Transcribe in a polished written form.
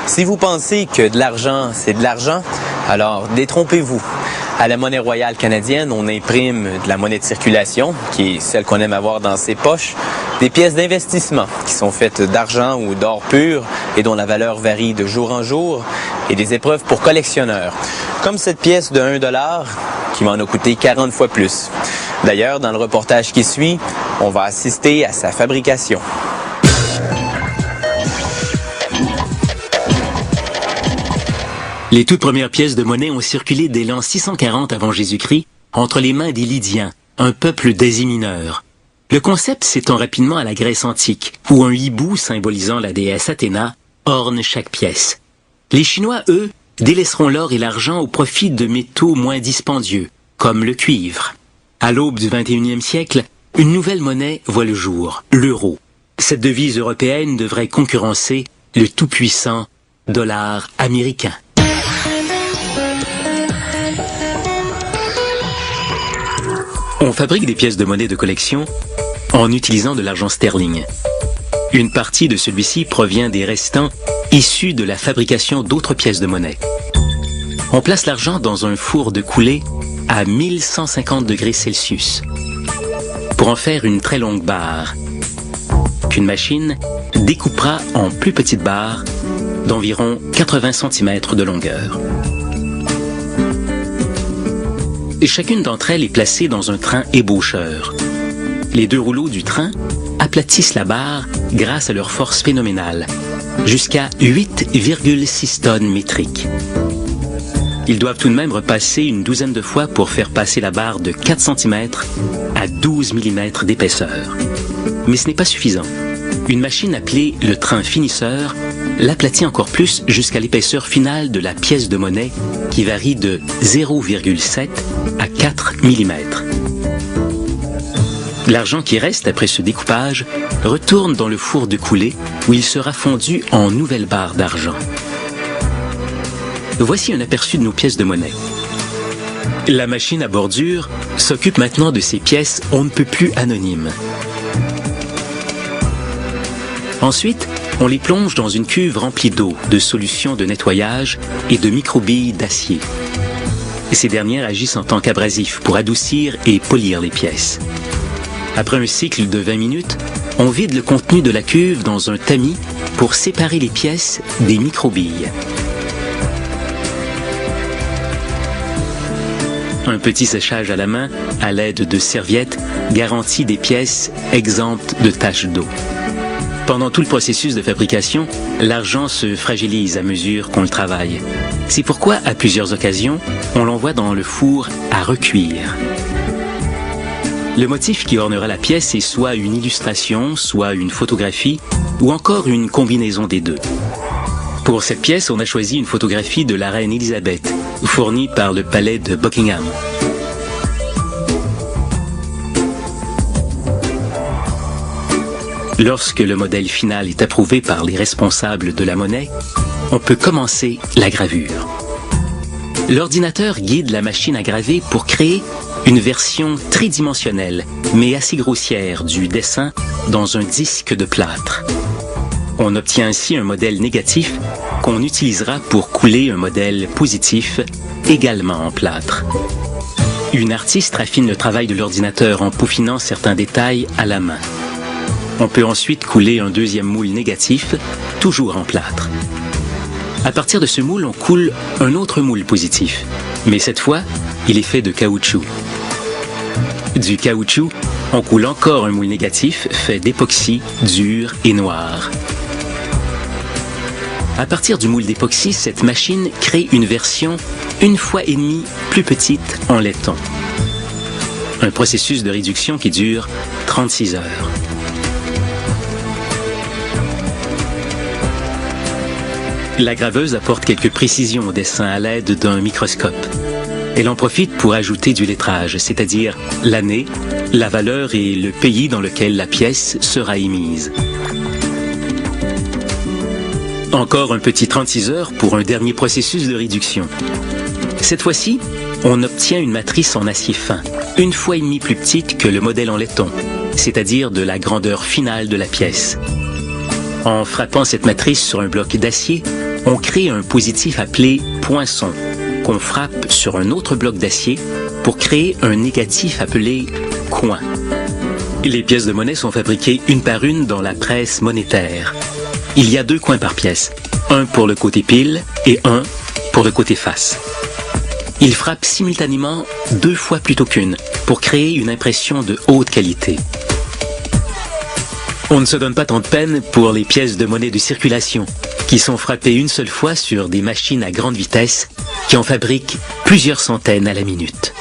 Si vous pensez que de l'argent, c'est de l'argent, alors détrompez-vous. À la monnaie royale canadienne, on imprime de la monnaie de circulation, qui est celle qu'on aime avoir dans ses poches, des pièces d'investissement qui sont faites d'argent ou d'or pur et dont la valeur varie de jour en jour, et des épreuves pour collectionneurs, comme cette pièce de 1 $ qui m'en a coûté 40 fois plus. D'ailleurs, dans le reportage qui suit, on va assister à sa fabrication. Les toutes premières pièces de monnaie ont circulé dès l'an 640 avant Jésus-Christ entre les mains des Lydiens, un peuple d'Asie mineure. Le concept s'étend rapidement à la Grèce antique, où un hibou symbolisant la déesse Athéna orne chaque pièce. Les Chinois, eux, délaisseront l'or et l'argent au profit de métaux moins dispendieux, comme le cuivre. À l'aube du 21e siècle, une nouvelle monnaie voit le jour, l'euro. Cette devise européenne devrait concurrencer le tout-puissant dollar américain. On fabrique des pièces de monnaie de collection en utilisant de l'argent sterling. Une partie de celui-ci provient des restants issus de la fabrication d'autres pièces de monnaie. On place l'argent dans un four de coulée à 1150 degrés Celsius pour en faire une très longue barre qu'une machine découpera en plus petites barres d'environ 80 cm de longueur. Et chacune d'entre elles est placée dans un train ébaucheur. Les deux rouleaux du train aplatissent la barre grâce à leur force phénoménale, jusqu'à 8,6 tonnes métriques. Ils doivent tout de même repasser une douzaine de fois pour faire passer la barre de 4 cm à 12 mm d'épaisseur. Mais ce n'est pas suffisant. Une machine appelée le train finisseur l'aplatit encore plus jusqu'à l'épaisseur finale de la pièce de monnaie qui varie de 0,7 à 4 mm. L'argent qui reste après ce découpage retourne dans le four de coulée où il sera fondu en nouvelles barres d'argent. Voici un aperçu de nos pièces de monnaie. La machine à bordure s'occupe maintenant de ces pièces on ne peut plus anonymes. Ensuite, on les plonge dans une cuve remplie d'eau, de solutions de nettoyage et de microbilles d'acier. Ces dernières agissent en tant qu'abrasif pour adoucir et polir les pièces. Après un cycle de 20 minutes, on vide le contenu de la cuve dans un tamis pour séparer les pièces des microbilles. Un petit séchage à la main, à l'aide de serviettes, garantit des pièces exemptes de taches d'eau. Pendant tout le processus de fabrication, l'argent se fragilise à mesure qu'on le travaille. C'est pourquoi, à plusieurs occasions, on l'envoie dans le four à recuire. Le motif qui ornera la pièce est soit une illustration, soit une photographie, ou encore une combinaison des deux. Pour cette pièce, on a choisi une photographie de la reine Élisabeth, fournie par le palais de Buckingham. Lorsque le modèle final est approuvé par les responsables de la monnaie, on peut commencer la gravure. L'ordinateur guide la machine à graver pour créer une version tridimensionnelle, mais assez grossière, du dessin dans un disque de plâtre. On obtient ainsi un modèle négatif qu'on utilisera pour couler un modèle positif, également en plâtre. Une artiste raffine le travail de l'ordinateur en peaufinant certains détails à la main. On peut ensuite couler un deuxième moule négatif, toujours en plâtre. À partir de ce moule, on coule un autre moule positif, mais cette fois, il est fait de caoutchouc. Du caoutchouc, on coule encore un moule négatif fait d'époxy dur et noir. À partir du moule d'époxy, cette machine crée une version 1,5 fois plus petite en laiton. Un processus de réduction qui dure 36 heures. La graveuse apporte quelques précisions au dessin à l'aide d'un microscope. Elle en profite pour ajouter du lettrage, c'est-à-dire l'année, la valeur et le pays dans lequel la pièce sera émise. Encore un petit 36 heures pour un dernier processus de réduction. Cette fois-ci, on obtient une matrice en acier fin, 1,5 fois plus petite que le modèle en laiton, c'est-à-dire de la grandeur finale de la pièce. En frappant cette matrice sur un bloc d'acier, on crée un positif appelé poinçon, qu'on frappe sur un autre bloc d'acier pour créer un négatif appelé coin. Les pièces de monnaie sont fabriquées une par une dans la presse monétaire. Il y a 2 coins par pièce, un pour le côté pile et un pour le côté face. Ils frappent simultanément 2 fois plutôt qu'une pour créer une impression de haute qualité. On ne se donne pas tant de peine pour les pièces de monnaie de circulation, qui sont frappées une seule fois sur des machines à grande vitesse qui en fabriquent plusieurs centaines à la minute.